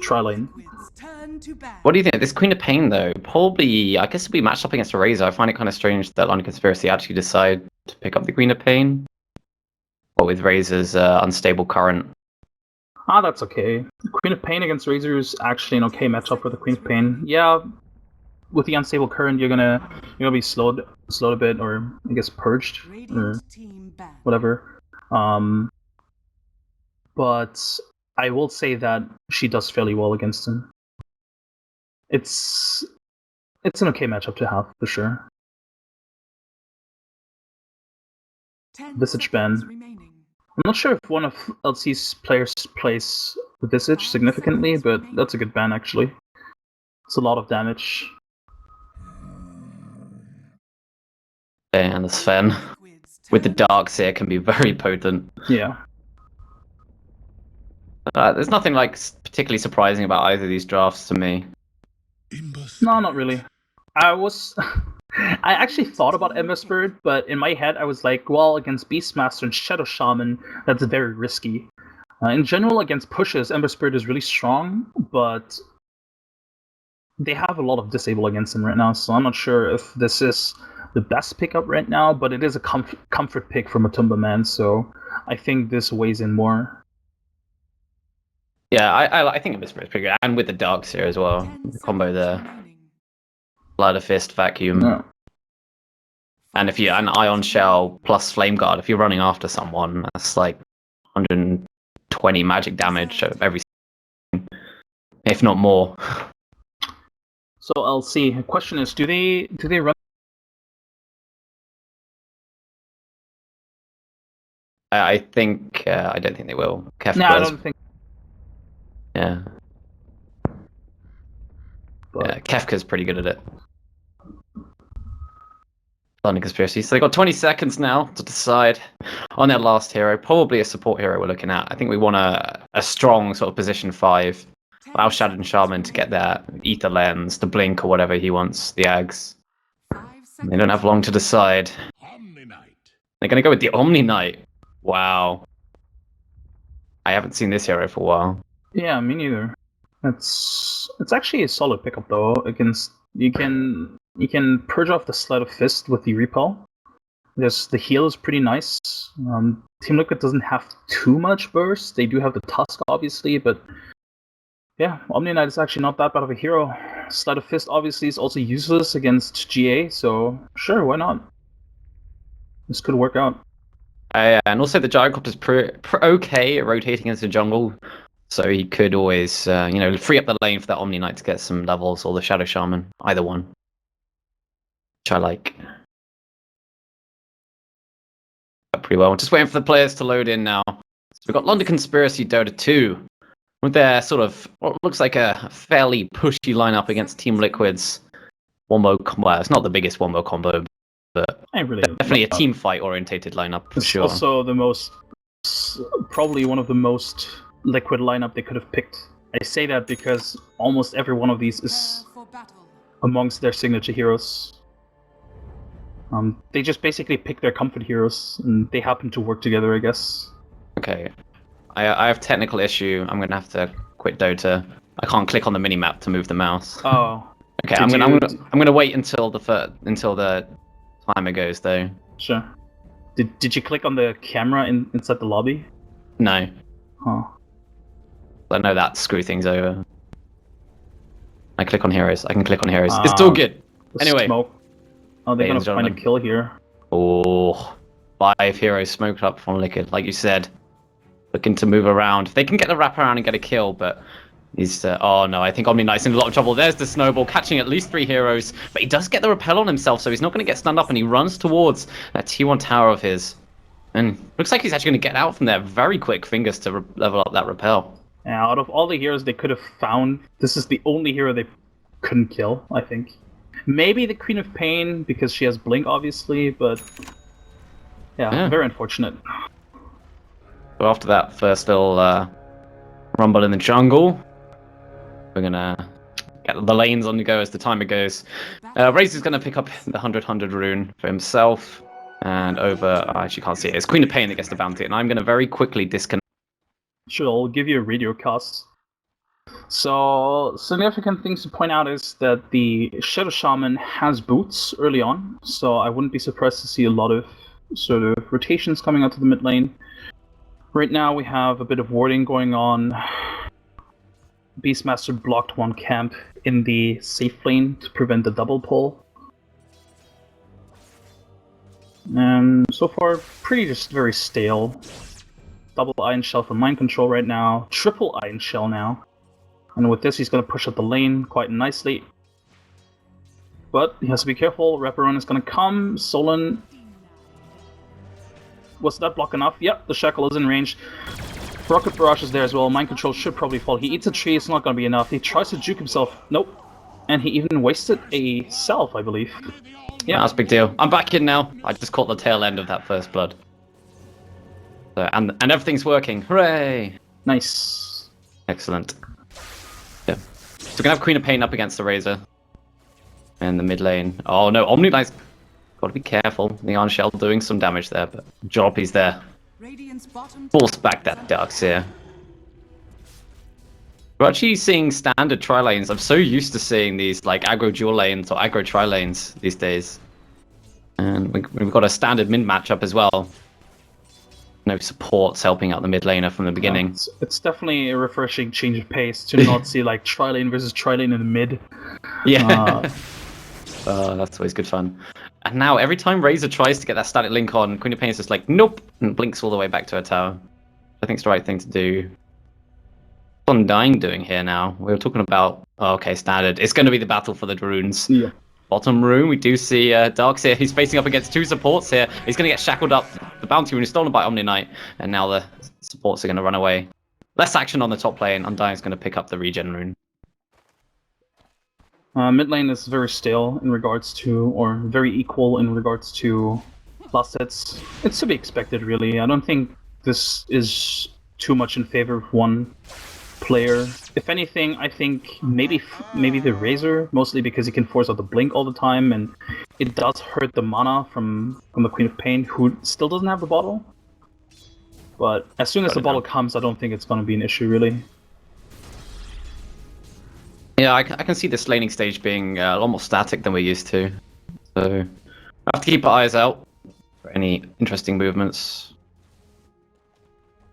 tri lane. What do you think? This Queen of Pain, though, probably, I guess it'll be matched up against a Razor. I find it kind of strange that London Conspiracy actually decide to pick up the Queen of Pain. Or with Razor's unstable current. Ah, that's okay. Queen of Pain against Razor is actually an okay matchup for the Queen of Pain. Yeah, with the unstable current, you're gonna be slowed a bit, or I guess purged, or whatever. But I will say that she does fairly well against him. It's an okay matchup to have for sure. Visage ban. I'm not sure if one of LC's players plays Visage significantly, but that's a good ban actually. It's a lot of damage. And the Sven with the darks here can be very potent. Yeah. There's nothing like particularly surprising about either of these drafts to me. No, not really. I actually thought about Ember Spirit, but in my head I was like, well, against Beastmaster and Shadow Shaman, that's very risky. In general, against pushes, Ember Spirit is really strong, but they have a lot of disable against him right now, so I'm not sure if this is the best pickup right now, but it is a comfort pick from a Matumba Man, so I think this weighs in more. Yeah, I think Ember Spirit's pretty good, and with the darks here as well. The combo there. Blood of Fist, Vacuum. Yeah. And if you an Ion Shell plus Flame Guard, if you're running after someone, that's like 120 magic damage every, if not more. So LC, the question is, do they run? I think I don't think they will. Kefka No, I don't think. Yeah. But... yeah, Kefka's pretty good at it. London Conspiracy. So they got 20 seconds now to decide on their last hero. Probably a support hero we're looking at. I think we want a strong sort of position 5. Allow Shadow and Shaman to get their Ether Lens, the Blink or whatever he wants, the Ags. They don't have long to decide. They're going to go with the Omni Knight. Wow. I haven't seen this hero for a while. Yeah, me neither. It's actually a solid pickup though. Against you can purge off the Sleight of Fist with the Repel. The heal is pretty nice. Team Liquid doesn't have too much burst. They do have the Tusk, obviously, but yeah, Omni Knight is actually not that bad of a hero. Sleight of Fist obviously is also useless against GA, so sure, why not? This could work out. And also the Gyrocopter's okay at rotating into the jungle, so he could always, free up the lane for that Omni Knight to get some levels, or the Shadow Shaman, either one. Which I like. Pretty well. Just waiting for the players to load in now. So we've got London Conspiracy Dota 2 with their sort of what looks like a fairly pushy lineup against Team Liquid's wombo combo. Well, it's not the biggest wombo combo, but definitely a team fight orientated lineup for sure. It's also probably one of the most Liquid lineup they could have picked. I say that because almost every one of these is amongst their signature heroes. They just basically pick their comfort heroes, and they happen to work together, I guess. Okay, I have technical issue. I'm gonna have to quit Dota. I can't click on the minimap to move the mouse. Oh. Okay, I'm gonna wait until the timer goes though. Sure. Did you click on the camera inside the lobby? No. Huh. I know that screw things over. I click on heroes. I can click on heroes. It's all good. Anyway. Smoke. Oh, they're gonna find a kill here. Oh, 5 heroes smoked up from Liquid, like you said. Looking to move around. They can get the wrap around and get a kill, but he's... oh no, I think Omni Knight's in a lot of trouble. There's the snowball, catching at least 3 heroes. But he does get the repel on himself, so he's not going to get stunned up, and he runs towards that T1 tower of his. And looks like he's actually going to get out from there. Very quick fingers to level up that repel. Yeah, out of all the heroes they could have found, this is the only hero they couldn't kill, I think. Maybe the Queen of Pain, because she has Blink, obviously, but... yeah. Very unfortunate. So after that first little rumble in the jungle, we're gonna get the lanes on the go as the timer goes. Razor's gonna pick up the 100 rune for himself, and over... I actually can't see it. It's Queen of Pain that gets the bounty, and I'm gonna very quickly disconnect. Sure, I'll give you a radio cast. So, significant things to point out is that the Shadow Shaman has boots early on, so I wouldn't be surprised to see a lot of sort of rotations coming out to the mid lane. Right now we have a bit of warding going on. Beastmaster blocked one camp in the safe lane to prevent the double pull. And so far, pretty just very stale. Double Iron Shell for Mind Control right now, triple Iron Shell now. And with this, he's going to push up the lane quite nicely. But he has to be careful. Wraparound is going to come. Solon. Was that block enough? Yep, the Shackle is in range. Rocket Barrage is there as well. Mind Control should probably fall. He eats a tree, it's not going to be enough. He tries to juke himself. Nope. And he even wasted a self, I believe. Yeah. That's a big deal. I'm back in now. I just caught the tail end of that first blood. So, and everything's working. Hooray! Nice. Excellent. Yeah. So we're going to have Queen of Pain up against the Razor. In the mid lane. Oh no, Omni Knight's got to be careful. The Iron Shell doing some damage there, but Jalopy's there. Force back that Darkseer. We're actually seeing standard tri-lanes. I'm so used to seeing these like aggro dual lanes or aggro tri-lanes these days. And we've got a standard mid matchup as well. No supports helping out the mid laner from the beginning. It's definitely a refreshing change of pace to not see like tri-lane versus tri-lane in the mid. Yeah. That's always good fun. And now every time Razor tries to get that static link on, Queen of Pain is just like, nope, and blinks all the way back to her tower. I think it's the right thing to do. What's Undying doing here now? We were talking about, oh, okay, standard. It's going to be the battle for the runes. Yeah. Bottom room, we do see Darkseer. He's facing up against two supports here. He's going to get shackled up. The bounty rune is stolen by Omni Knight, and now the supports are going to run away. Less action on the top lane. Undying's going to pick up the regen rune. Mid lane is very stale in regards to, or very equal in regards to last hits. It's to be expected, really. I don't think this is too much in favor of one player. If anything, I think maybe the Razor, mostly because he can force out the blink all the time, and it does hurt the mana from the Queen of Pain, who still doesn't have the bottle. But as soon as the bottle comes, I don't think it's going to be an issue, really. Yeah, I can see this laning stage being a lot more static than we're used to. So, we have to keep our eyes out for any interesting movements.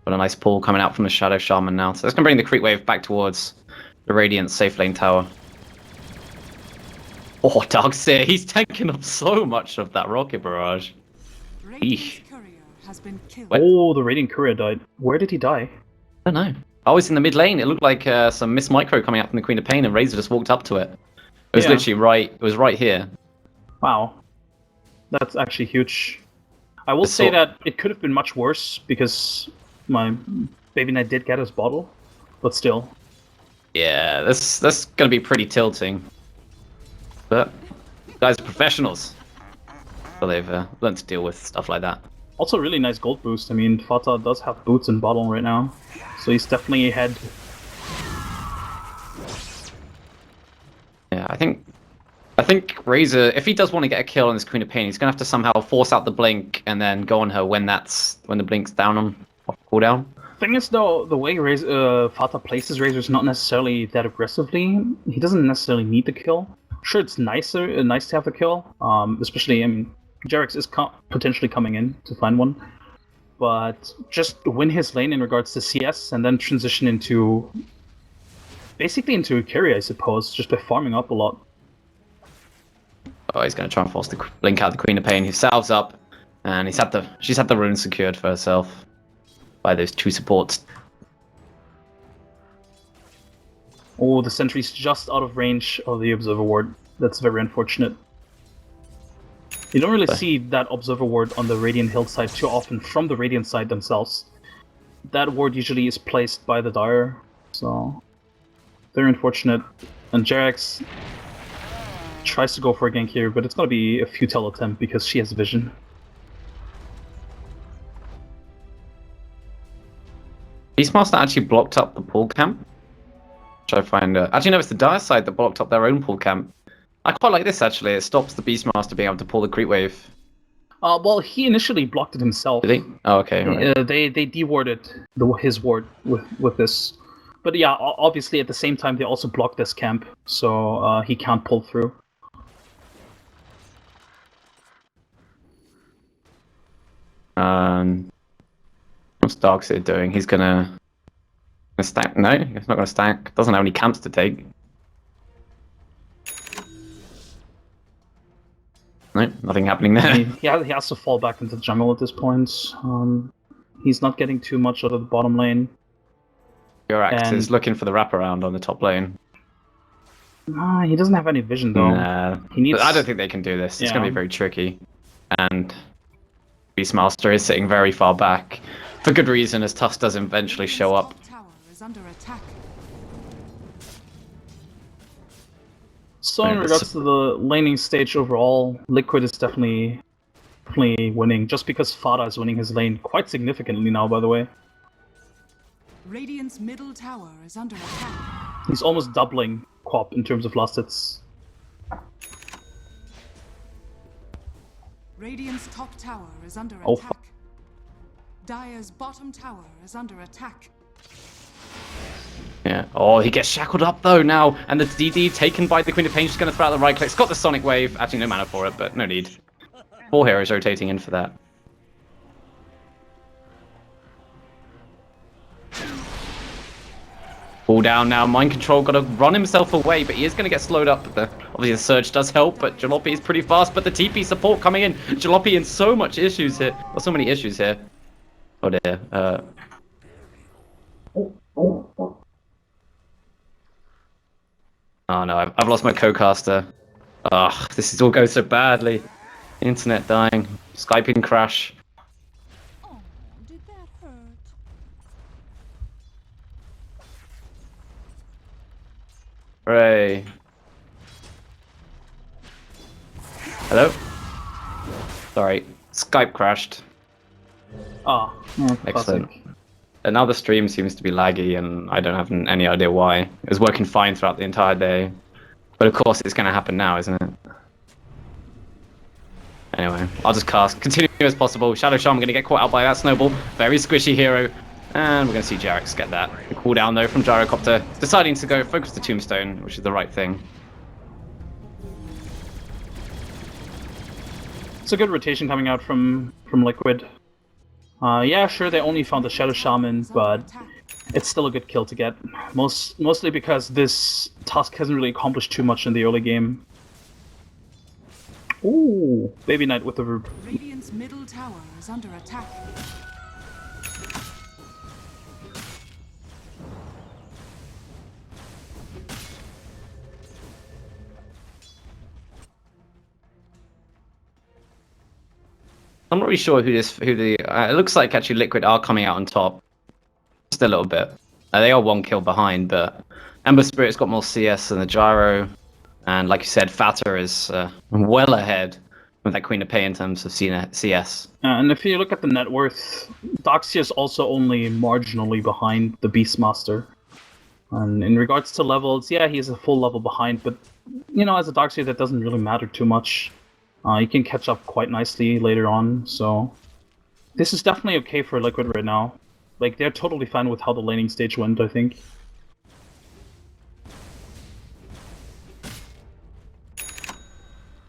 Got a nice pull coming out from the Shadow Shaman now. So that's going to bring the creep wave back towards the Radiant safe lane tower. Oh, Darkseer, he's tanking up so much of that Rocket Barrage. Eesh. Oh, the Radiant Courier died. Where did he die? I don't know. Oh, it's in the mid lane. It looked like some Miss Micro coming out from the Queen of Pain, and Razor just walked up to it. It was literally right. It was right here. Wow, that's actually huge. I will say that it could have been much worse because my Baby Knight did get his bottle, but still. Yeah, that's gonna be pretty tilting. But guys are professionals, so they've learned to deal with stuff like that. Also, really nice gold boost. I mean, Fata does have boots and bottle right now, so he's definitely ahead. Yeah, I think Razor, if he does want to get a kill on this Queen of Pain, he's gonna have to somehow force out the blink and then go on her when the blink's down on cooldown. Thing is, though, the way Fata places Razor is not necessarily that aggressively. He doesn't necessarily need the kill. Sure, it's nice to have the kill, especially, I mean, Jarex is potentially coming in to find one, but just win his lane in regards to CS and then transition into basically into a carry, I suppose, just by farming up a lot. Oh, he's going to try and force the blink out the Queen of Pain. He salves up, and she's had the rune secured for herself by those two supports. Oh, the sentry's just out of range of the Observer Ward. That's very unfortunate. You don't really see that Observer Ward on the Radiant Hill side too often from the Radiant side themselves. That ward usually is placed by the Dire, so very unfortunate. And Jarex tries to go for a gank here, but it's going to be a futile attempt because she has vision. Beastmaster actually blocked up the pool camp. Which I find... actually, no, it's the Dire side that blocked up their own pool camp. I quite like this, actually. It stops the Beastmaster being able to pull the creep wave. Well, he initially blocked it himself. Did he? Oh, okay. Right. They dewarded his ward with this. But yeah, obviously at the same time they also block this camp, so he can't pull through. What's Darkseid doing? He's gonna stack. No, he's not gonna stack. Doesn't have any camps to take. No, nothing happening there. He has to fall back into the jungle at this point. He's not getting too much out of the bottom lane. Yorax is looking for the wraparound on the top lane. He doesn't have any vision though. Nah, he needs... I don't think they can do this. It's going to be very tricky. And Beastmaster is sitting very far back. For good reason, as Tusk does eventually show up. So in regards to the laning stage overall, Liquid is definitely winning, just because Fada is winning his lane quite significantly now, by the way. Radiant's middle tower is under attack. He's almost doubling Quap in terms of last hits. Radiant's top tower is under Oh, attack. Dire's bottom tower is under attack. Yeah. Oh, he gets shackled up though now, and the DD taken by the Queen of Pain. Just going to throw out the right click. It's got the Sonic Wave. Actually, no mana for it, but no need. 4 heroes rotating in for that. Pull down now. Mind Control got to run himself away, but he is going to get slowed up. Obviously, the surge does help, but Jalopy is pretty fast. But the TP support coming in. Jalopy in so much issues here. Well, so many issues here. Oh dear. Oh no, I've lost my co-caster. Ugh, this is all going so badly. Internet dying. Skyping crash. Oh, did that hurt? Hooray. Hello? Sorry, Skype crashed. Ah, Excellent. And now the stream seems to be laggy, and I don't have any idea why. It was working fine throughout the entire day. But of course it's going to happen now, isn't it? Anyway, I'll just cast. Continue as possible. Shadow Charm going to get caught out by that snowball. Very squishy hero. And we're going to see Jarex get that. The cooldown though from Gyrocopter. Deciding to go focus the Tombstone, which is the right thing. It's a good rotation coming out from Liquid. Yeah, sure, they only found the Shadow Shaman, but it's still a good kill to get. Mostly because this Tusk hasn't really accomplished too much in the early game. Ooh, Baby Knight with the root. Radiant's middle tower is under attack. I'm not really sure it looks like actually Liquid are coming out on top. Just a little bit. They are 1 kill behind, but Ember Spirit's got more CS than the Gyro. And like you said, Fata is well ahead with that Queen of Pain in terms of CS. And if you look at the net worth, Doxia is also only marginally behind the Beastmaster. And in regards to levels, yeah, he's a full level behind, but you know, as a Doxia, that doesn't really matter too much. You can catch up quite nicely later on, so this is definitely okay for Liquid right now. Like, they're totally fine with how the laning stage went, I think.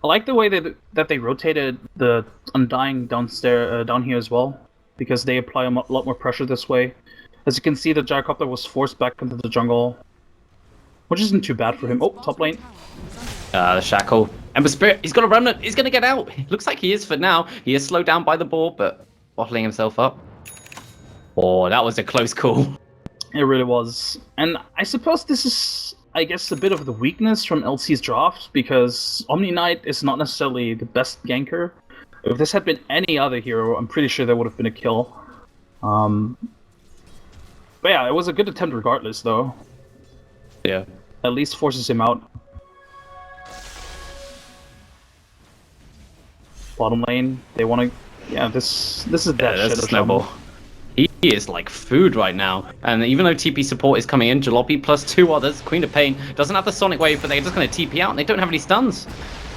I like the way that they rotated the Undying down here as well, because they apply a lot more pressure this way. As you can see, the Gyrocopter was forced back into the jungle, which isn't too bad for him. Oh, top lane. The Shackle. Ember Spirit, he's got a remnant, he's going to get out. Looks like he is for now. He is slowed down by the ball, but bottling himself up. Oh, that was a close call. It really was. And I suppose this is, I guess, a bit of the weakness from LC's draft, because Omni Knight is not necessarily the best ganker. If this had been any other hero, I'm pretty sure there would have been a kill. But yeah, it was a good attempt regardless, though. Yeah. At least forces him out. Bottom lane, they want to... Yeah, this is that there's shit. A snowball. He is like food right now. And even though TP support is coming in, Jalopy plus 2 others, Queen of Pain, doesn't have the Sonic Wave, but they're just going to TP out, and they don't have any stuns.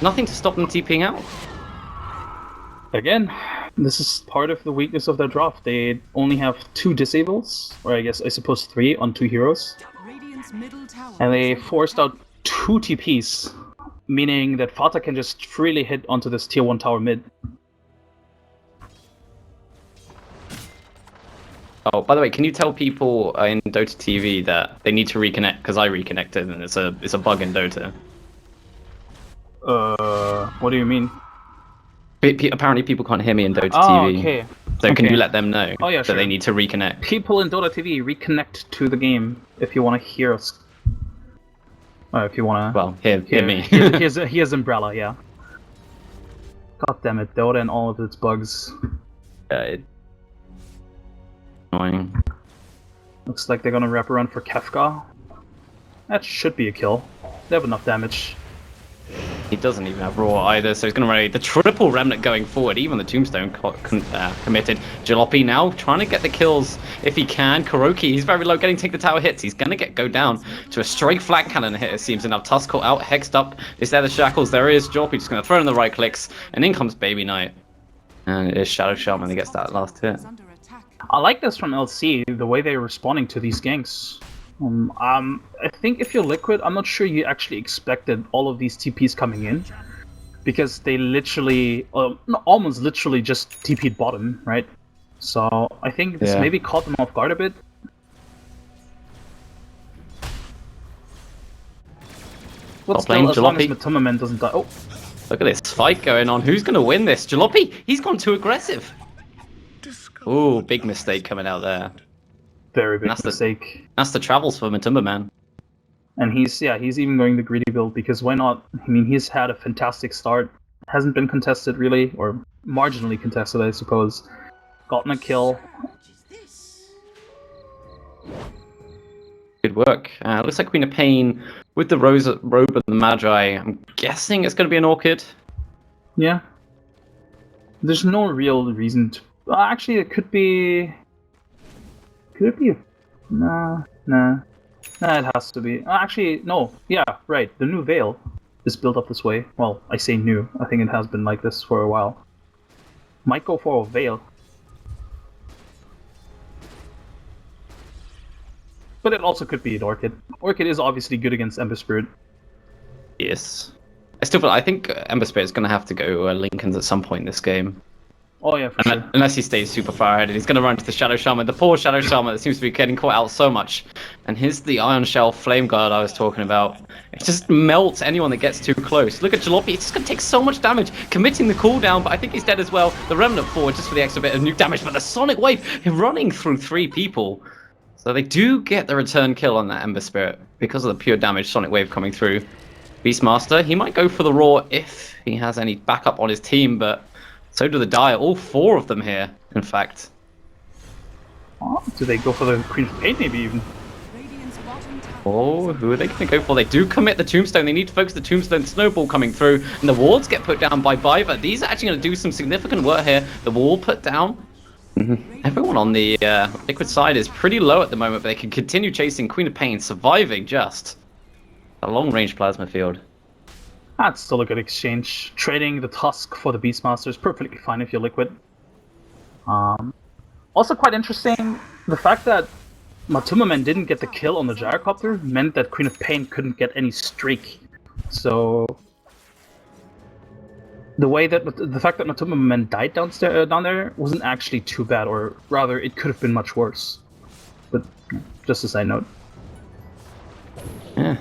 Nothing to stop them TPing out. Again, This is part of the weakness of their draft. They only have 2 disables, or I suppose 3 on 2 heroes. Radiant's middle tower And they is under forced attack. out 2 TPs, meaning that Fata can just freely hit onto this tier 1 tower mid. Oh, by the way, can you tell people in Dota TV that they need to reconnect because I reconnected and it's a bug in Dota. What do you mean? Apparently, people can't hear me in Dota Oh, TV. okay. So can Okay. you let them know Oh, yeah, that sure. they need to reconnect? People in Dota TV, reconnect to the game if you want to hear us. If you want to. Well, hear me. here's Umbrella, yeah. God damn it, Dota and all of its bugs. Annoying. Looks like they're gonna wrap around for Kefka. That should be a kill. They have enough damage. He doesn't even have raw either, so he's going to ready the triple remnant going forward. Even the tombstone committed. Jalopy now trying to get the kills if he can. Kuroki, he's very low, getting take the tower hits. He's going to go down to a straight flag cannon hit, it seems enough. Tusk caught out, hexed up. Is there the shackles? There is. Jalopy just going to throw in the right clicks, and in comes Baby Knight. And it is Shadow Shaman that gets that last hit. Is under attack. I like this from LC, the way they're responding to these ganks. I think if you're Liquid, I'm not sure you actually expected all of these TPs coming in, because they literally, almost literally just TP'd bottom, right? So I think this maybe caught them off guard a bit. But still, as long as Matumaman doesn't die. Oh, look at this fight going on. Who's going to win this? Jalopy, he's gone too aggressive. Ooh, big mistake coming out there. very big mistake. That's the travels for Matumba Man. And he's even going the greedy build, because why not? I mean, he's had a fantastic start. Hasn't been contested really, or marginally contested, I suppose. Gotten a kill. Good work. Looks like Queen of Pain with the robe and the Magi. I'm guessing it's going to be an Orchid. Yeah. There's no real reason to... actually, it could be... Could it be a... Nah, it has to be. Actually, no. Yeah, right. The new Veil is built up this way. Well, I say new. I think it has been like this for a while. Might go for a Veil. But it also could be an Orchid. Orchid is obviously good against Ember Spirit. Yes. I think Ember Spirit is going to have to go Lincoln's at some point in this game. Oh yeah, for sure. Unless he stays super far ahead, and he's going to run to the Shadow Shaman. The poor Shadow Shaman that seems to be getting caught out so much. And here's the Iron Shell Flame Guard I was talking about. It just melts anyone that gets too close. Look at Jalopy, it's just going to take so much damage, committing the cooldown, but I think he's dead as well. The Remnant forward just for the extra bit of nuke damage, but the Sonic Wave running through 3 people. So they do get the return kill on that Ember Spirit because of the pure damage Sonic Wave coming through. Beastmaster, he might go for the Raw if he has any backup on his team, but so do the Dire. All 4 of them here, in fact. Oh, do they go for the Queen of Pain maybe even? Radiant's bottom tower Oh, who are they going to go for? They do commit the Tombstone. They need to focus the Tombstone Snowball coming through, and the wards get put down by Biver. These are actually going to do some significant work here. The wall put down. Everyone on the Liquid side is pretty low at the moment, but they can continue chasing Queen of Pain, surviving just a long-range plasma field. That's still a good exchange. Trading the Tusk for the Beastmaster is perfectly fine if you're Liquid. Also quite interesting, the fact that Matumaman didn't get the kill on the Gyrocopter meant that Queen of Pain couldn't get any streak. So the fact that Matumaman died down there wasn't actually too bad, or rather, it could have been much worse. But just a side note. Yeah,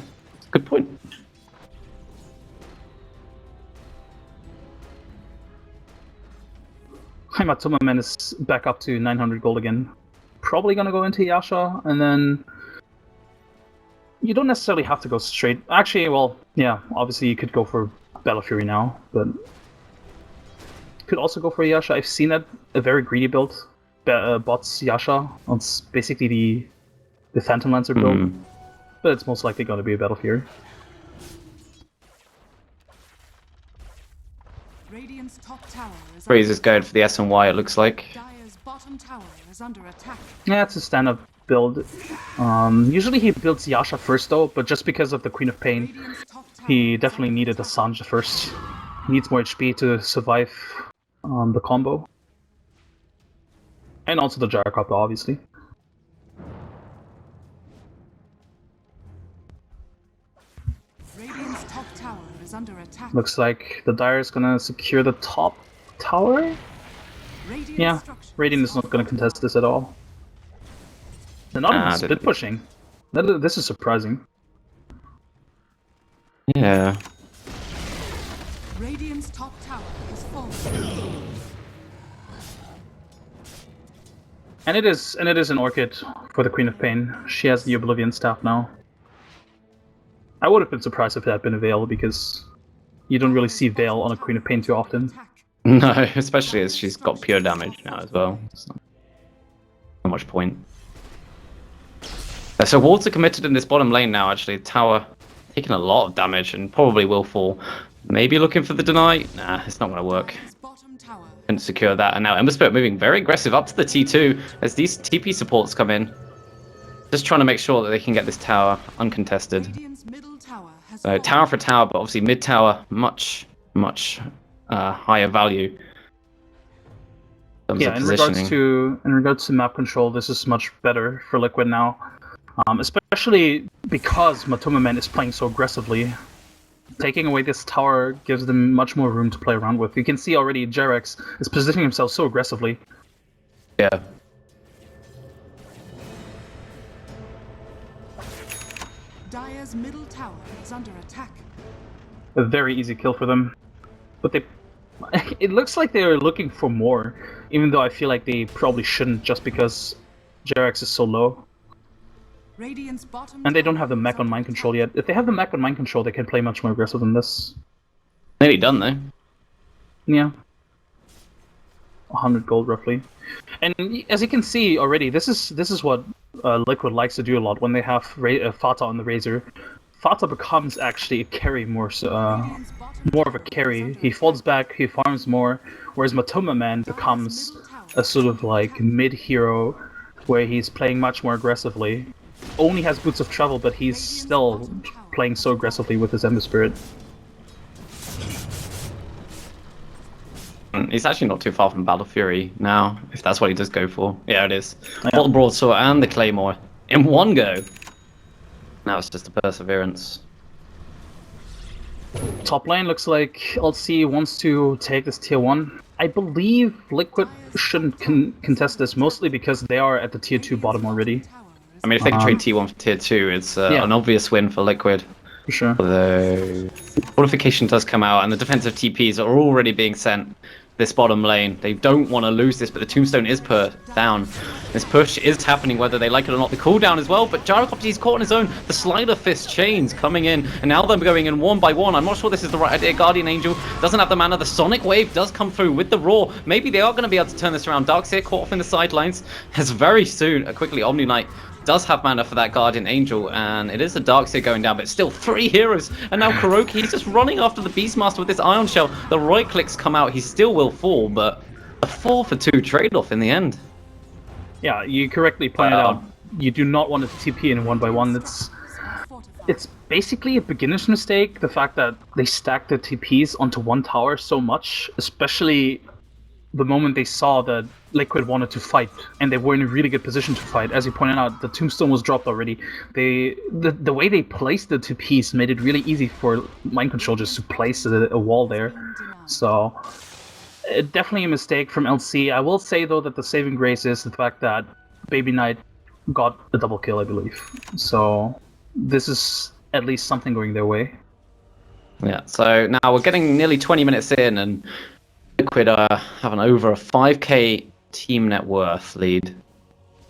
good point. Matumaman is back up to 900 gold again. Probably gonna go into Yasha, and then you don't necessarily have to go straight. Actually, well, yeah, obviously you could go for Battle Fury now, but could also go for Yasha. I've seen that a very greedy build bots Yasha. It's basically the Phantom Lancer build, but it's most likely going to be a Battle Fury. Radiant's top tower is Freeze is going for the S&Y, it looks like. Dire's bottom tower is under attack. Yeah, it's a stand-up build. Usually he builds Yasha first though, but just because of the Queen of Pain, Radiant's top tower he is definitely under needed attack. a Sanj first. He needs more HP to survive the combo. And also the Gyrocopter, obviously. Radiant's top tower is under attack. Looks like the Dire is gonna secure the top tower. Radiant Yeah, structures Radiant is not gonna contest this at all. They're not even split pushing. This is surprising. Yeah. Radiant's top tower has fallen. And it is an Orchid for the Queen of Pain. She has the Oblivion Staff now. I would have been surprised if it had been a Veil, because you don't really see Veil on a Queen of Pain too often. No, especially as she's got pure damage now as well. So not much point. So Wards are committed in this bottom lane now, actually. Tower taking a lot of damage and probably will fall. Maybe looking for the deny? Nah, it's not going to work. Couldn't secure that. And now Ember Spirit moving very aggressive up to the T2 as these TP supports come in. Just trying to make sure that they can get this tower uncontested. So tower for tower, but obviously mid tower much higher value. Yeah, in regards to map control, this is much better for Liquid now, especially because Matoma Man is playing so aggressively. Taking away this tower gives them much more room to play around with. You can see already Jarex is positioning himself so aggressively. Yeah. Dire's middle tower is under attack. A very easy kill for them. But it looks like they're looking for more, even though I feel like they probably shouldn't, just because Jarex is so low. And they don't have the mech on mind control yet. If they have the mech on mind control, they can play much more aggressive than this. Nearly done though. Yeah. 100 gold roughly. And as you can see already, this is what Liquid likes to do a lot when they have Fata on the Razor. Fata becomes actually a carry more of a carry. He falls back, he farms more, whereas Matoma Man becomes a sort of like mid-hero where he's playing much more aggressively. Only has Boots of Travel, but he's still playing so aggressively with his Ember Spirit. He's actually not too far from Battle Fury now, if that's what he does go for. Yeah, it is. Yeah. The Broadsword and the Claymore in one go. Now it's just a Perseverance. Top lane looks like LC wants to take this tier 1. I believe Liquid shouldn't contest this, mostly because they are at the tier 2 bottom already. I mean, if they can trade T1 for tier 2, it's an obvious win for Liquid. For sure. Although Fortification does come out and the defensive TPs are already being sent this bottom lane. They don't want to lose this, but the Tombstone is down. This push is happening whether they like it or not. The cooldown as well, but Gyrocopter is caught on his own. The Slider Fist chains coming in, and now they're going in one by one. I'm not sure this is the right idea. Guardian Angel doesn't have the mana. The Sonic Wave does come through with the Roar. Maybe they are going to be able to turn this around. Darkseer caught off in the sidelines. As very soon, quickly, Omni Knight does have mana for that Guardian Angel, and it is a Darkseer going down, but still 3 heroes. And now Kuroki, he's just running after the Beastmaster with this Ion Shell. The right clicks come out, he still will fall, but a 4-for-2 trade-off in the end. Yeah, you correctly pointed out, you do not want to TP in 1x1. It's basically a beginner's mistake, the fact that they stacked the TPs onto one tower so much, especially the moment they saw that Liquid wanted to fight, and they were in a really good position to fight. As you pointed out, the Tombstone was dropped already. The way they placed the two Ps made it really easy for Mind Control just to place a wall there. So, definitely a mistake from LC. I will say, though, that the saving grace is the fact that Baby Knight got a double kill, I believe. So, this is at least something going their way. Yeah, so now we're getting nearly 20 minutes in, and Liquid have an over a 5k team net worth lead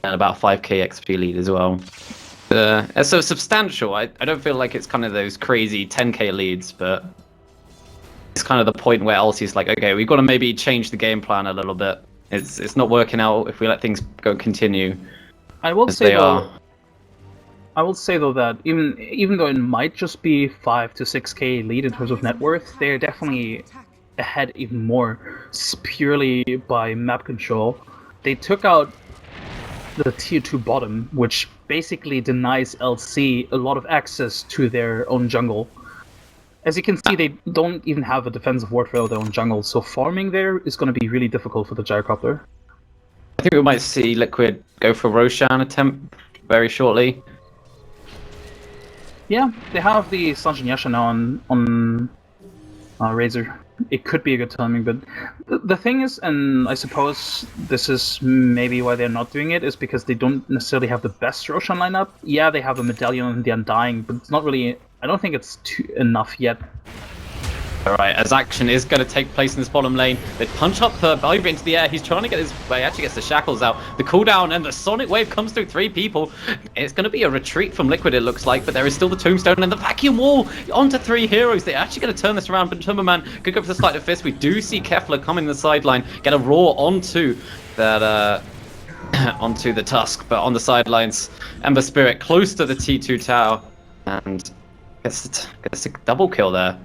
and about 5k XP lead as well. So substantial. I don't feel like it's kind of those crazy 10k leads, but it's kind of the point where LC's like, okay, we've got to maybe change the game plan a little bit. It's not working out if we let things continue. I will say though that even though it might just be 5 to 6k lead in terms of net worth, they're definitely ahead even more purely by map control. They took out the tier 2 bottom, which basically denies LC a lot of access to their own jungle. As you can see, they don't even have a defensive ward for their own jungle, so farming there is going to be really difficult for the Gyrocopter. I think we might see Liquid go for Roshan attempt very shortly. Yeah, they have the Sanjin Yasha now on Razor. It could be a good timing, but the thing is, and I suppose this is maybe why they're not doing it, is because they don't necessarily have the best Roshan lineup. Yeah, they have a Medallion and the Undying, but it's not really... I don't think it's enough yet. Alright, as action is going to take place in this bottom lane. They punch up over into the air. He's trying to get his... Well, he actually gets the shackles out. The cooldown and the Sonic Wave comes through 3 people. It's going to be a retreat from Liquid, it looks like, but there is still the Tombstone and the Vacuum Wall onto 3 heroes. They're actually going to turn this around, but Timberman could go for the Sleight of Fist. We do see Kefla come in the sideline, get a roar onto that... onto the Tusk, but on the sidelines, Ember Spirit close to the T2 tower, and gets a double kill there.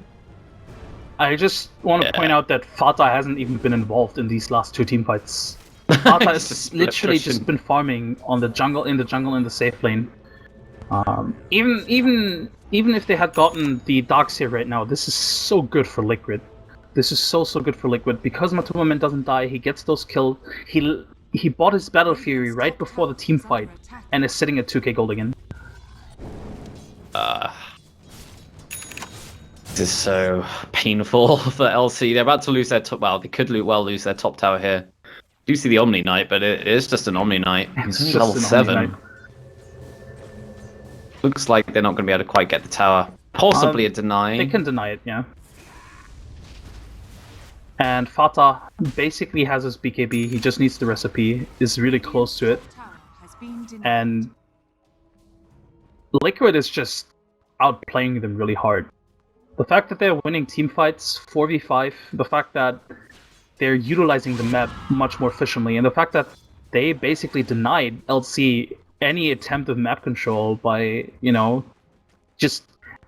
I just want to point out that Fata hasn't even been involved in these last 2 team fights. Fata has literally just been farming on the jungle, in the safe lane. Even if they had gotten the Darkseer right now, this is so good for Liquid. This is so good for Liquid because Matumaman doesn't die. He gets those kills. He bought his Battle Fury right before the team fight and is sitting at 2k gold again. This is so painful for LC. They're about to lose their top... Well, they could lose their top tower here. Do see the Omni Knight, but it is just an Omni Knight. He's only level 7. Looks like they're not going to be able to quite get the tower. Possibly a deny. They can deny it, yeah. And Fata basically has his BKB, he just needs the recipe, is really close to it. And Liquid is just outplaying them really hard. The fact that they're winning team fights 4v5, the fact that they're utilizing the map much more efficiently, and the fact that they basically denied LC any attempt of map control by, you know, just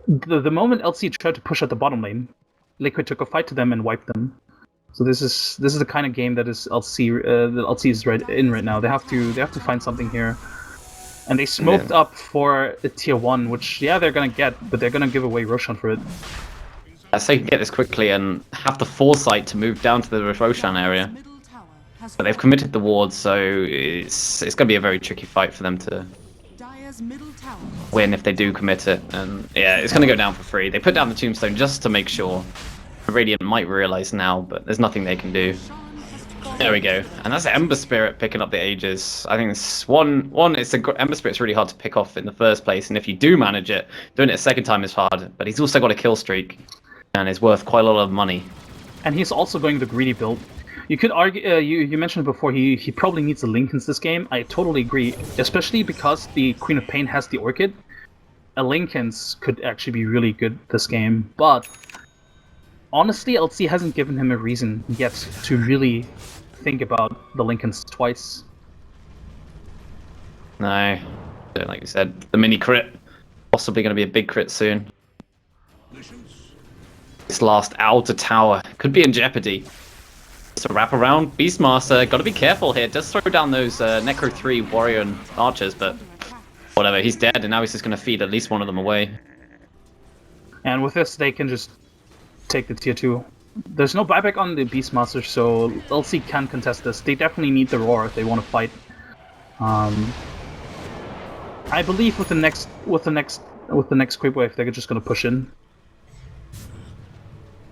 the moment LC tried to push at the bottom lane, Liquid took a fight to them and wiped them. So this is the kind of game that is LC that LC is right now. They have to find something here, and they smoked up for the tier 1, which they're gonna get, but they're gonna give away Roshan for it. So you can get this quickly and have the foresight to move down to the Roshan area. But they've committed the ward, so it's going to be a very tricky fight for them to win if they do commit it. And yeah, it's going to go down for free. They put down the Tombstone just to make sure. Radiant might realize now, but there's nothing they can do. There we go. And that's Ember Spirit picking up the Aegis. I think it's Ember Spirit's really hard to pick off in the first place, and if you do manage it, doing it a second time is hard. But he's also got a kill streak, and is worth quite a lot of money. And he's also going the greedy build. You could argue, you mentioned before, he probably needs the Linken's this game. I totally agree, especially because the Queen of Pain has the Orchid. A Linken's could actually be really good this game, but honestly, LC hasn't given him a reason yet to really think about the Linken's twice. No, like you said, the mini crit, possibly going to be a big crit soon. This last outer tower could be in jeopardy. So wrap around, Beastmaster, got to be careful here. Just throw down those Necro 3 warrior and archers, but whatever, he's dead, and now he's just going to feed at least one of them away. And with this, they can just take the tier 2. There's no buyback on the Beastmaster, so LC can contest this. They definitely need the roar if they want to fight. I believe with the next creep wave, they're just going to push in.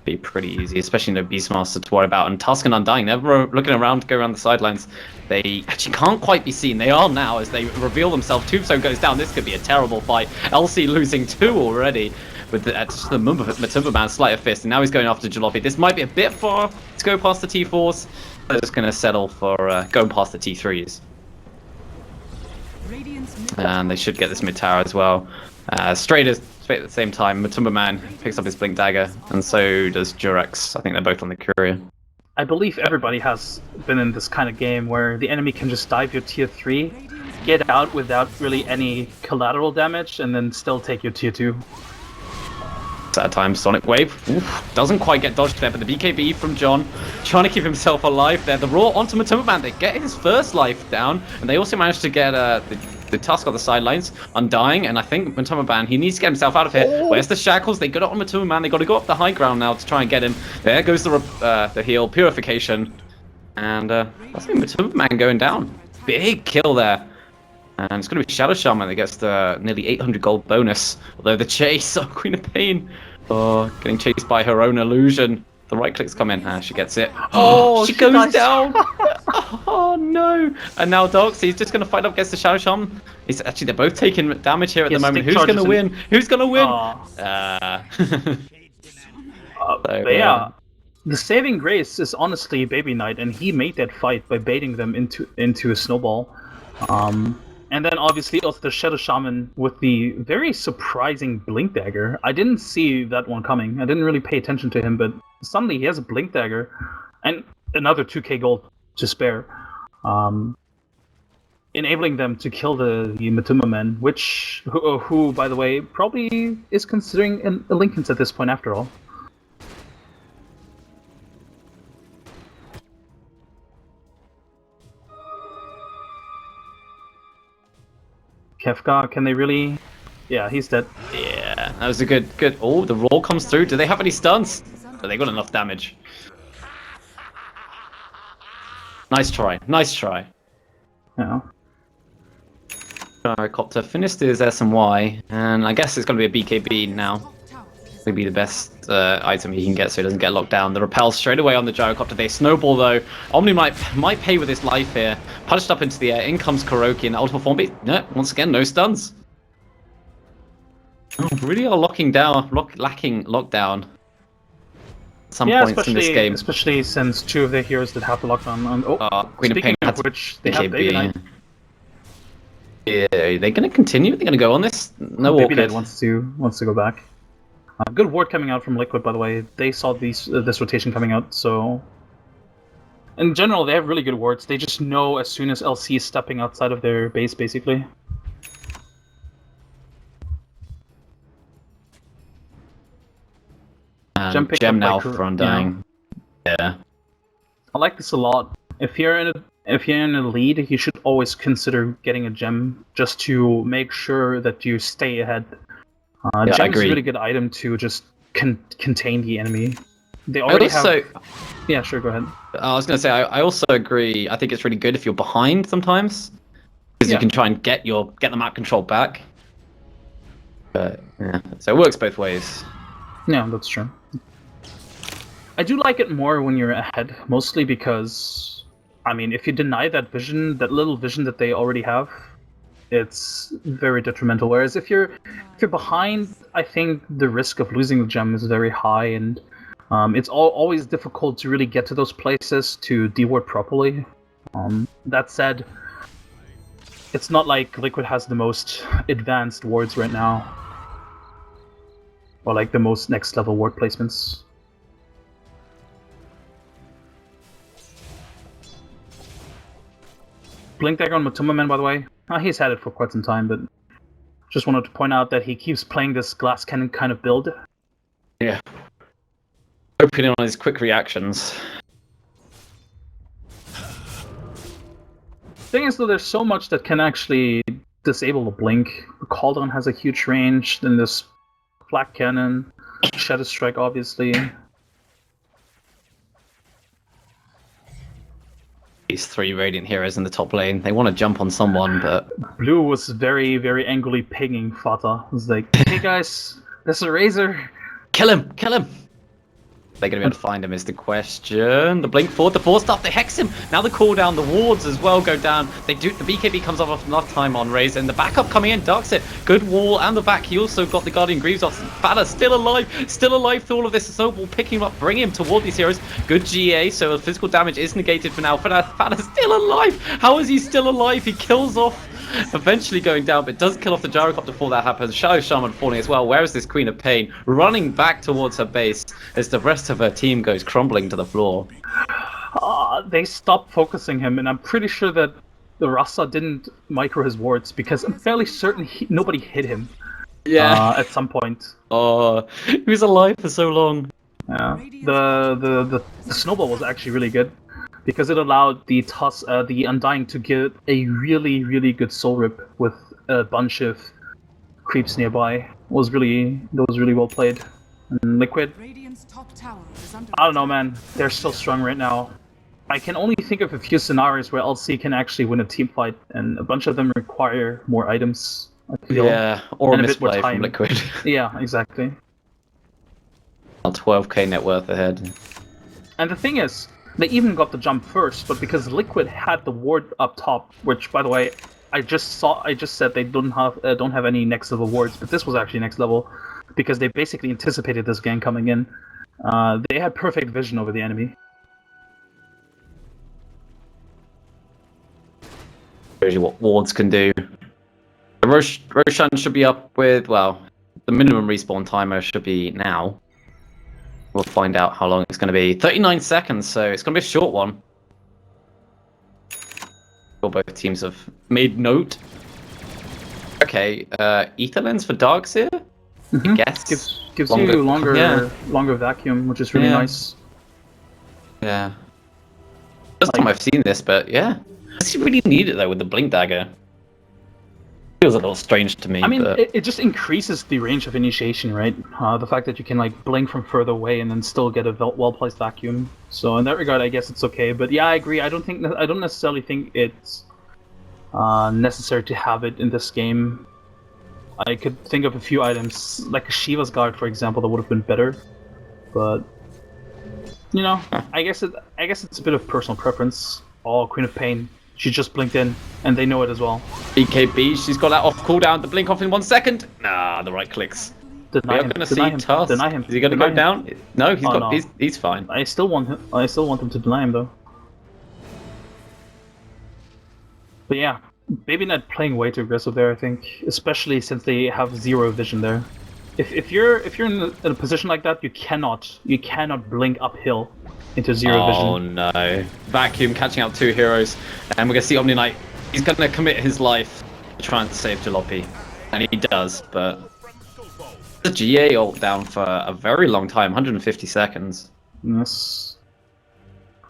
Be pretty easy, especially no Beastmaster to worry about. And Tusk and Undying, they're looking around to go around the sidelines. They actually can't quite be seen. They are now as they reveal themselves. Tombstone goes down. This could be a terrible fight. LC losing 2 already with the Matumba Sleight of Fist, and now he's going after Jalopy. This might be a bit far to go past the T4s. They're just going to settle for going past the T3s. And they should get this mid tower as well. Straight at the same time, Matumba Man picks up his Blink Dagger, and so does Jurex. I think they're both on the Courier. I believe everybody has been in this kind of game where the enemy can just dive your tier 3, get out without really any collateral damage, and then still take your tier 2. At times, Sonic Wave doesn't quite get dodged there, but the BKB from John trying to keep himself alive there. The Raw onto Matumba Man, they get his first life down, and they also managed to get the Tusk on the sidelines, Undying, and I think Matumba Man, he needs to get himself out of here. Where's the Shackles? They got it on Matumba Man, they got to go up the high ground now to try and get him. There goes the heal, Purification. And that's the Superman going down. Big kill there. And it's going to be Shadow Shaman that gets the nearly 800 gold bonus. Although the chase, oh, Queen of Pain. Oh, getting chased by her own illusion. The right clicks come in. She gets it. Oh, she goes dies. down. Oh, no. And now Darkseid's just going to fight up against the Shadow Shaman. Actually, they're both taking damage here at the moment. Who's going to win? Who's going to win? But yeah, the saving grace is honestly Baby Knight, and he made that fight by baiting them into a snowball. And then obviously also the Shadow Shaman with the very surprising Blink Dagger. I didn't see that one coming. I didn't really pay attention to him, but suddenly he has a Blink Dagger and another 2k gold to spare. Enabling them to kill the Matuma men, who, by the way, probably is considering a Linken's at this point after all. Kefka, can they really? Yeah, he's dead. Yeah, that was a good. Oh, the roll comes through. Do they have any stuns? Oh, they got enough damage. Nice try. Nice try. Yeah. Gyrocopter finished his SMY, and I guess it's going to be a BKB now. It'll be the best item he can get so he doesn't get locked down. The repel straight away on the Gyrocopter. They snowball though. Omni might pay with his life here. Punched up into the air. In comes Kuroki in ultimate form. But no, once again, no stuns. Oh, really are lacking lockdown. At some points in this game. Especially since two of their heroes that have the lockdown on. Queen of Pain of which, they have Baby Knight. Yeah, are they going to continue? Are they going to go on this? No, Baby Knight wants to go back. Good ward coming out from Liquid, by the way. They saw this rotation coming out, so... In general, they have really good wards. They just know as soon as LC is stepping outside of their base, basically. Gem now for Undying. Yeah. I like this a lot. If you're in a lead, you should always consider getting a gem just to make sure that you stay ahead. Gem is a really good item to just contain the enemy. They already have... Yeah, sure, go ahead. I was going to say, I also agree. I think it's really good if you're behind sometimes, because you can try and get the map control back. But yeah, so it works both ways. Yeah, that's true. I do like it more when you're ahead, mostly because, I mean, if you deny that vision, that little vision that they already have, it's very detrimental. Whereas if you're behind, I think the risk of losing the gem is very high, and it's always difficult to really get to those places to deward properly. That said, it's not like Liquid has the most advanced wards right now, or like the most next level ward placements. Blink Dagger on Matuma Man, by the way. He's had it for quite some time, but just wanted to point out that he keeps playing this glass cannon kind of build. Yeah. Opening on his quick reactions. Thing is, though, there's so much that can actually disable the blink. The Cauldron has a huge range, then this Flak Cannon, Shadow Strike, obviously. These three Radiant heroes in the top lane. They want to jump on someone, but... Blue was very, very angrily pinging Fata. It was like, hey guys, there's a Razor. Kill him! Kill him! They're going to be able to find him is the question. The blink forward, the force stuff, they hex him. Now the cooldown, the wards as well go down. The BKB comes off enough time on Razor, and the backup coming in. Darkseid, good wall, and the back. He also got the Guardian Greaves off. Fada still alive through all of this. Snowball picking him up, bringing him toward these heroes. Good GA, so the physical damage is negated for now. Fada's still alive. How is he still alive? He kills off. Eventually going down, but does kill off the Gyrocopter before that happens. Shadow Shaman falling as well. Where is this Queen of Pain? Running back towards her base as the rest of her team goes crumbling to the floor. They stopped focusing him, and I'm pretty sure that the Rasa didn't micro his wards, because I'm fairly certain nobody hit him. Yeah. At some point. Oh, he was alive for so long. Yeah. The snowball was actually really good, because it allowed the Undying to get a really, really good soul rip with a bunch of creeps nearby. That was really well played. And Liquid, I don't know, man. They're so strong right now. I can only think of a few scenarios where LC can actually win a team fight, and a bunch of them require more items. I feel. Yeah, or a and a bit more misplay from time. Liquid. Yeah, exactly. 12k net worth ahead. And the thing is, they even got the jump first, but because Liquid had the ward up top, which, by the way, I just said they don't have any next level wards, but this was actually next level, because they basically anticipated this gang coming in. They had perfect vision over the enemy. Shows you what wards can do. Roshan should be up with, well, the minimum respawn timer should be now. We'll find out how long it's going to be. 39 seconds, so it's going to be a short one. Sure, both teams have made note. Okay, Ether Lens for Darkseer? I guess. Gives you longer vacuum, which is really nice. Yeah. First time I've seen this, but yeah. Does he really need it though with the Blink Dagger? Feels a little strange to me. I mean, but... it just increases the range of initiation, right? The fact that you can like blink from further away and then still get a well-placed vacuum. So in that regard, I guess it's okay. But yeah, I agree. I don't necessarily think it's necessary to have it in this game. I could think of a few items, like a Shiva's Guard, for example, that would have been better. But you know, I guess it's a bit of personal preference. Oh, Queen of Pain. She just blinked in, and they know it as well. BKB, she's got that off cooldown to blink off in 1 second. Nah, the right clicks. Deny we are him. going to Deny see him. Tusk. Deny him. Is he going to go down? No, he's fine. I still want him. I still want them to deny him though. But yeah, BabyNet playing way too aggressive there. I think, especially since they have zero vision there. If you're in a position like that, you cannot blink uphill into zero vision. Oh no. Vacuum catching out 2 heroes. And we're going to see Omni Knight. He's going to commit his life to trying to save Jalopy. And he does, but... The GA ult down for a very long time, 150 seconds. Yes.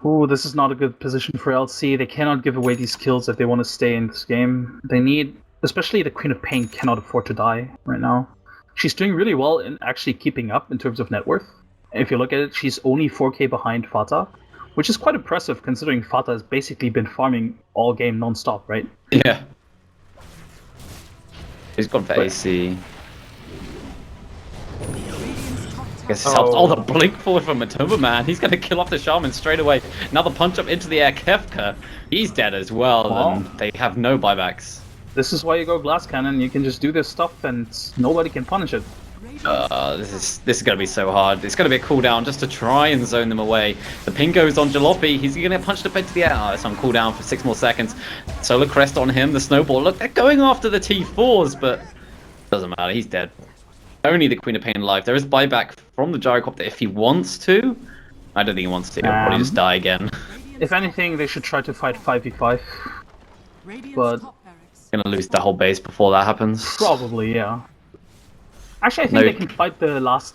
Ooh, this is not a good position for LC. They cannot give away these kills if they want to stay in this game. They need... Especially the Queen of Pain cannot afford to die right now. She's doing really well in actually keeping up in terms of net worth. If you look at it, she's only 4k behind Fata, which is quite impressive considering Fata has basically been farming all game non-stop, right? Yeah. He's gone for AC. Guess this helps. Oh, the blink forward from Matumba, man. He's going to kill off the Shaman straight away. Another punch up into the air. Kefka, he's dead as well, and they have no buybacks. This is why you go Glass Cannon. You can just do this stuff and nobody can punish it. This is going to be so hard. It's going to be a cooldown just to try and zone them away. The ping goes on Jalopy. He's going to get punched up into the air. Oh, it's on cooldown for 6 more seconds. Solar Crest on him. The Snowball. Look, they're going after the T4s, but doesn't matter. He's dead. Only the Queen of Pain alive. There is buyback from the Gyrocopter if he wants to. I don't think he wants to. He'll probably just die again. If anything, they should try to fight 5v5. But gonna lose the whole base before that happens. Probably, yeah. Actually, I think they can fight the last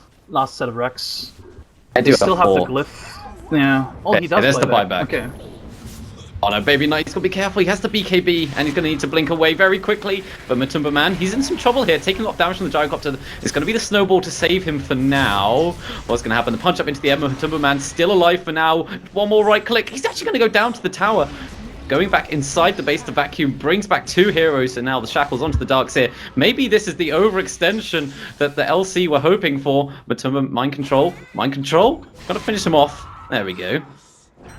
set of Rex. They still have the glyph. Yeah. Oh, he does. There's the buyback. Okay. Oh no, Baby Knight, he's got to be careful. He has the BKB, and he's going to need to blink away very quickly. But Matumba Man, he's in some trouble here, taking a lot of damage from the Gyrocopter. It's going to be the Snowball to save him for now. What's going to happen? The punch up into the air. Matumba Man still alive for now. One more right click. He's actually going to go down to the tower. Going back inside the base to vacuum brings back 2 heroes, and now the shackles onto the Darkseer. Maybe this is the overextension that the LC were hoping for. Matumba, mind control. Mind control. Got to finish him off. There we go.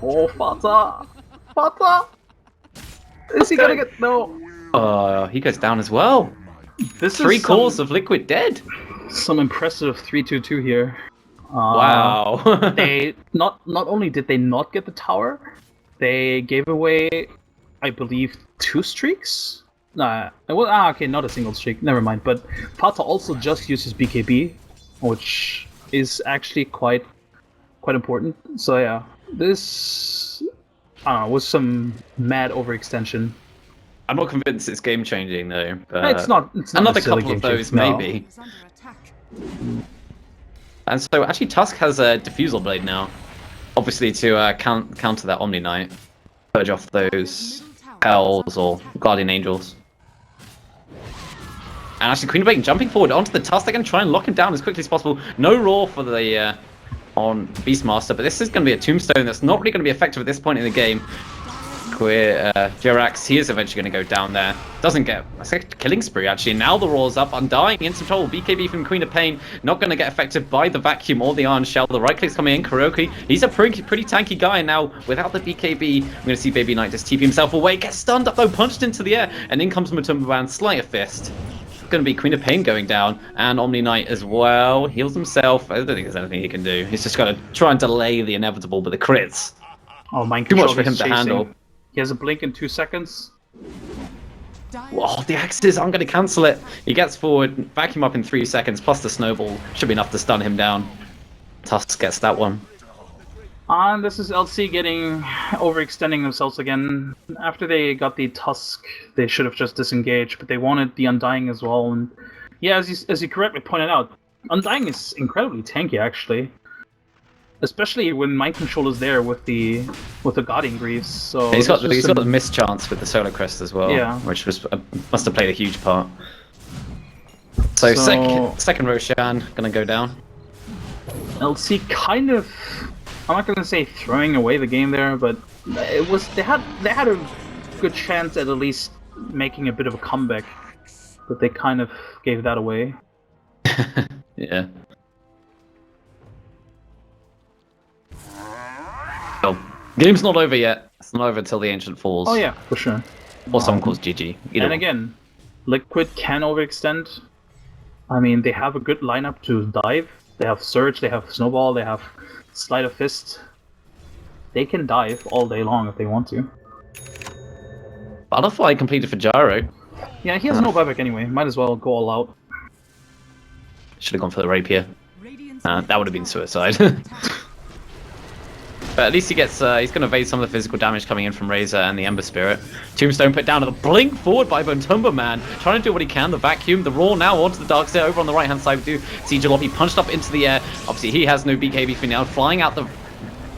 Oh, Fata! Fata! Is he gonna get... No. He goes down as well. This 3 is cores of Liquid dead. Some impressive 3-2-2 here. Wow. They not only did they not get the tower, they gave away, I believe, 2 streaks? Nah, well, okay, not a single streak, never mind. But Fata also just uses BKB, which is actually quite important. So yeah, this, I don't know, was some mad overextension. I'm not convinced it's game changing though. But it's not another couple of those, maybe. And so actually Tusk has a Diffusal Blade now. Obviously to counter that Omni Knight. Purge off those Hells or Guardian Angels. And actually Queen of Pain jumping forward onto the Tusk. They're going to try and lock him down as quickly as possible. No Roar for the on Beastmaster, but this is going to be a tombstone that's not really going to be effective at this point in the game. Where Jirax, he is eventually going to go down there. Doesn't get a killing spree, actually. Now the roar's up. Undying in some trouble. BKB from Queen of Pain. Not going to get affected by the vacuum or the Iron Shell. The right click's coming in. Kuroki, he's a pretty tanky guy. Now, without the BKB, we're going to see Baby Knight just TP himself away. Gets stunned up, though. Punched into the air. And in comes Matumba Band. Sleight of Fist. Going to be Queen of Pain going down. And Omni Knight as well. Heals himself. I don't think there's anything he can do. He's just got to try and delay the inevitable, but the crits. Oh, mind too much control for him is to chasing. handle. He has a blink in 2 seconds. Oh, the axes, I'm going to cancel it. He gets forward, vacuum up in 3 seconds, plus the snowball. Should be enough to stun him down. Tusk gets that one. And this is LC getting overextending themselves again. After they got the Tusk, they should have just disengaged, but they wanted the Undying as well. And yeah, as you correctly pointed out, Undying is incredibly tanky, actually. Especially when Mind Control is there with the Guardian Greaves. So he's got the miss chance with the Solar Crest as well, yeah. Which was must have played a huge part. So second Roshan gonna go down. LC kind of, I'm not gonna say throwing away the game there, but it was they had a good chance at least making a bit of a comeback, but they kind of gave that away. Yeah. Oh, game's not over yet. It's not over until the Ancient falls. Oh yeah, for sure. Or someone calls GG. And again, Liquid can overextend. I mean, they have a good lineup to dive. They have Surge, they have Snowball, they have Sleight of Fist. They can dive all day long if they want to. Butterfly completed for Gyro. Yeah, he has no buyback anyway. Might as well go all out. Should have gone for the Rapier. That would have been suicide. But at least he gets, he's going to evade some of the physical damage coming in from Razor and the Ember Spirit. Tombstone put down to the blink forward by Bontumba Man. Trying to do what he can. The vacuum, the Roar now onto the Dark Stair over on the right hand side. We do see Jalopy punched up into the air. Obviously he has no BKB for now. Flying out the,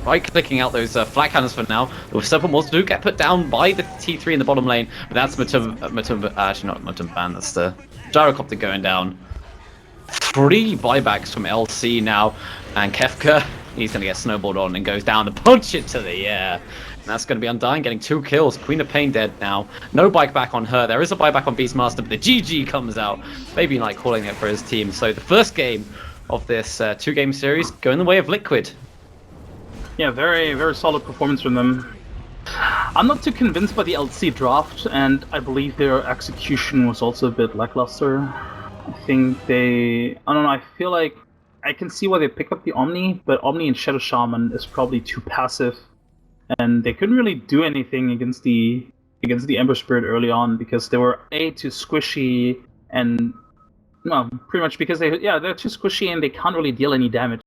right-clicking out those flat cannons for now. With several more to do, get put down by the T3 in the bottom lane. But that's actually not Matumba Man, that's the Gyrocopter going down. 3 buybacks from LC now. And Kefka, he's going to get snowballed on and goes down to punch it to the air. And that's going to be Undying, getting 2 kills. Queen of Pain dead now. No bike back on her. There is a buyback on Beastmaster, but the GG comes out. Baby Knight calling it for his team. So the first game of this 2-game series going the way of Liquid. Yeah, very, very solid performance from them. I'm not too convinced by the LC draft, and I believe their execution was also a bit lackluster. I think I don't know, I feel like I can see why they pick up the Omni, but Omni and Shadow Shaman is probably too passive, and they couldn't really do anything against the Ember Spirit early on because they were too squishy, and well, pretty much because they're too squishy and they can't really deal any damage.